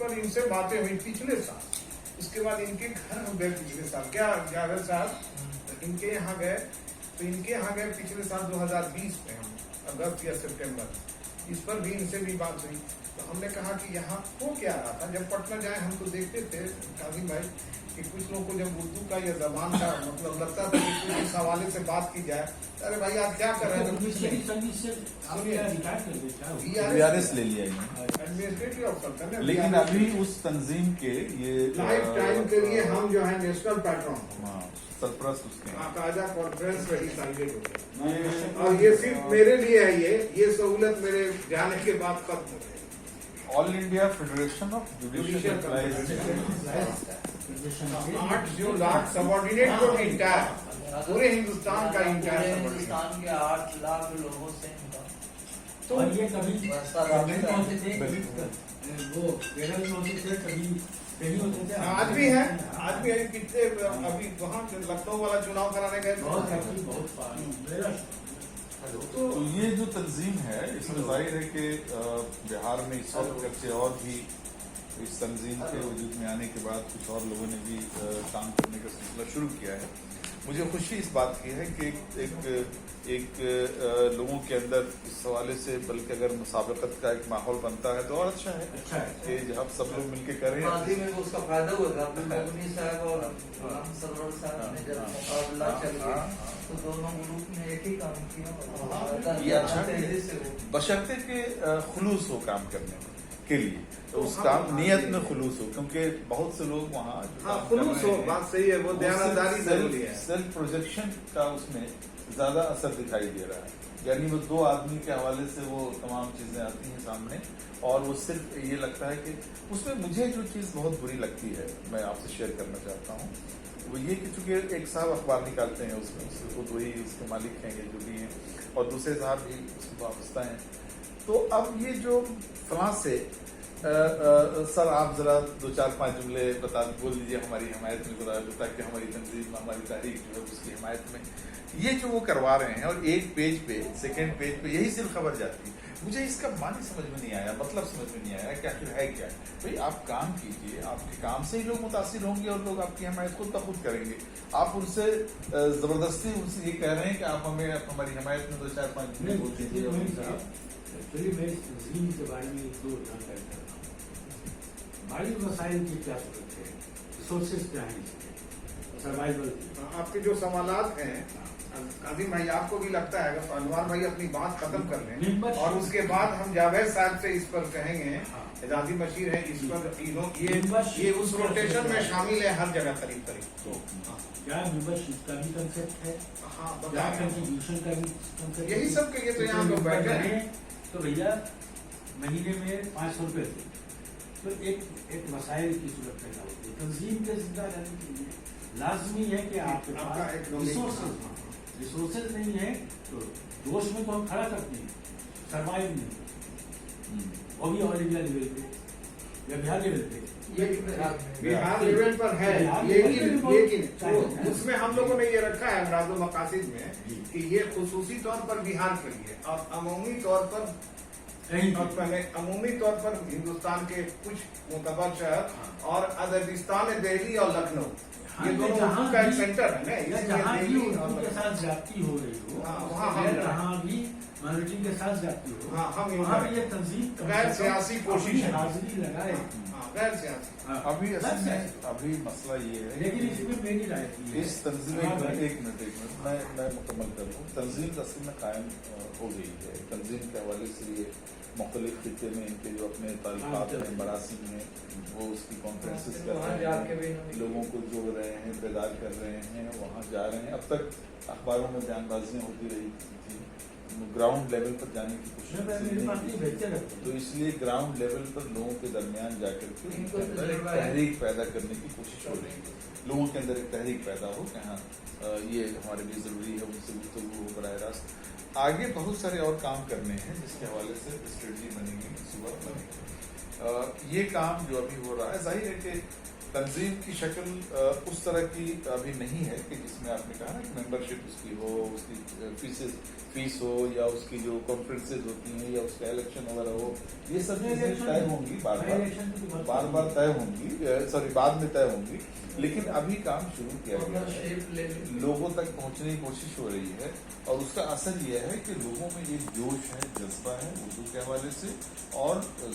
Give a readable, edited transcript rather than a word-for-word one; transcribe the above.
पर इनसे बातें हुई पिछले साल। उसके बाद इनके घर हम गए पिछले साल, क्या 11 साल इनके यहाँ गए, तो इनके यहाँ गए पिछले साल 2020 में, हम अगस्त या सितंबर, इस पर भी इनसे भी बात हुई। तो हमने कहा कि यहाँ हो क्या रहा था। जब पटना जाए हम तो देखते थे काजी भाई कि कुछ लोगों को जब उर्दू का या जबान का मतलब लगता था कि कुछ इस हवाले से बात की जाए, अरे भाई आप क्या कर रहे हैं, VRS ले लिया एडमिनिस्ट्रेटिव ऑफिसर था। लेकिन अभी उस तंजीम के ये लाइफ टाइम के लिए हम जो है नेशनल पैट्रन सरप्रस्त उसके ताजा कॉन्फ्रेंस रही साइडेड हो गया, और ये सिर्फ मेरे लिए है, ये सहूलत मेरे जाने के बाद खत्म हो गई। All India federation of judicial employees 8 lakh subordinate को इंटायर, पूरे हिंदुस्तान का इंटायर हिंदुस्तान के 8 लाख लोगों से तो ये कभी वो केरल में होते थे, कभी कहीं होते थे, आज भी है कितने अभी वहाँ लखनऊ वाला चुनाव कराने गए। तो ये जो तंजीम है इसमें जाहिर है कि बिहार में इस वक्त से और भी इस तंजीम के वजूद में आने के बाद कुछ और लोगों ने भी काम करने का सिलसिला शुरू किया है। मुझे खुशी इस बात की है कि एक लोगों के अंदर इस हवाले से बल्कि अगर मुसाबकत का एक माहौल बनता है तो और अच्छा है कि जब सब लोग मिलकर करें। में उसका फायदा हुआ था, साहब और सरवर साहब ने जब मुकाबला चल गया तो दोनों ग्रुप ने एक ही काम किया। ये अच्छा बशर्ते के खुलूस हो काम करने के लिए, तो उस काम नियत में खुलूस हो, क्योंकि बहुत से लोग वहाँ खुलूस हो, बात सही है, वो दयानतदारी जरूरी है। सेल्फ प्रोजेक्शन का उसमें ज्यादा असर दिखाई दे रहा है, यानी वो दो आदमी के हवाले से वो तमाम चीजें आती हैं सामने, और वो सिर्फ ये लगता है कि उसमें मुझे जो चीज बहुत बुरी लगती है मैं आपसे शेयर करना चाहता हूँ, वो ये कि चूंकि एक साहब अखबार निकालते हैं उसमें खुद वही उसके मालिक हैं जो भी हैं, और दूसरे साहब भी उसमें वाबस्ता हैं, तो अब ये जो फलां से सर आप जरा 2-4-5 जुमले बोल दीजिए हमारी हिमायत में, ताकि हमारी तंजीम हमारी तारीख जो है उसकी हिमायत में, ये जो वो करवा रहे हैं, और एक पेज पे सेकंड पेज पे यही सिर्फ खबर जाती है। मुझे इसका मानी समझ में नहीं आया, मतलब समझ में नहीं आया कि आखिर है क्या। भाई आप काम कीजिए, आपके काम से ही लोग मुतासिर होंगे और लोग आपकी हिमायत खुद ब खुद करेंगे। आप उनसे जबरदस्ती उनसे ये कह रहे हैं कि आप हमें हमारी हिमायत में 2-4-5 जुमले बोल दीजिए। एक्चुअली मैं इस तंजीम के बारे में एक दो जानकारी करता हूँ। माली वसाइल की क्या सूरत है, रिसोर्सेज क्या है, सर्वाइवल। आपके जो सवालात हैं काजिम भाई, आपको भी लगता है अगर अनवार भाई अपनी बात खत्म कर लें और उसके बाद हम जावेद साहब से इस पर कहेंगे, एजाजी बशीर है इस पर, ये उस रोटेशन में शामिल है हर जगह करीब करीब। तो क्या मेंबरशिप का भी कंसेप्ट है, हाँ क्या कंट्रीब्यूशन का भी कंसेप्ट, यही सब के लिए तो यहाँ लोग बैठे हैं। तो भैया महीने में 500 रुपए थे, तो एक वसाइल की सूरत पैदा होती है। तंजीम के जिंदा रहने के लिए लाजमी है कि आपके पास रिसोर्सेज नहीं है, तो जोश में तो हम खड़ा करते हैं, सर्वाइव नहीं, वो भी ऑल इंडिया लेवल पे या बिहार लेवल पे, बिहार लेवल पर है, लेकिन उसमें हम लोगों ने ये रखा है अमराज मकासिद में कि ये खुसूसी तौर पर बिहार के लिए और अमूमी तौर पर हिंदुस्तान के कुछ मुतबर शहर और अजरबिस्तान दिल्ली और लखनऊ, ये दोनों का एक सेंटर है ना, जहाँ भी उनके साथ जाती हो रही हो, जहाँ भी माइनॉरिटी के साथ जाती हो, हम वहाँ भी ये तंजीम गैर सियासी कोशिश हाजिरी लगाए, गैर सियासी। अभी मसला ये है, लेकिन इसमें मेरी राय इस तंजीम एक मिनट मैं मुकम्मल कर लूँ। तंजीम तस्वीर में कायम हो गई है। तंजीम के हवाले से ये मुख्तलिफ खिते में इनके जो अपने ताल्लुकात हैं, मरासिम में, वो उसकी कॉन्फ्रेंसेस कर रहे हैं, लोगों को जोड़ रहे हैं, बेदार कर रहे हैं, वहाँ जा रहे हैं। अब तक अखबारों में बयानबाजियाँ होती रही थी, ग्राउंड लेवल पर जाने की कोशिश, तो इसलिए ग्राउंड लेवल पर लोगों के दरमियान जाकर के एक तहरीक पैदा करने की कोशिश हो रही है, लोगों के अंदर एक तहरीक पैदा हो कि हाँ ये हमारे लिए जरूरी है, उनसे गुफ्तगू हो बराह रास्त। आगे बहुत सारे और काम करने हैं जिसके हवाले से स्ट्रेटजी बनेगी, सुबह बनेगी। ये काम जो अभी हो रहा है, जाहिर है कि तंजीम की शक्ल उस तरह की अभी नहीं है कि जिसमें आपने कहा ना कि मेंबरशिप उसकी हो, उसकी फीस हो, या उसकी जो कॉन्फ्रेंसेज होती हैं, या उसका इलेक्शन वगैरह हो, ये सब चीजें तय होंगी बार बार तय होंगी, सॉरी बाद में तय होंगी। लेकिन अभी काम शुरू किया गया है, लोगों तक पहुंचने की कोशिश हो रही है, और उसका असर यह है कि लोगों में एक जोश है, जज्बा है उर्दू के हवाले से, और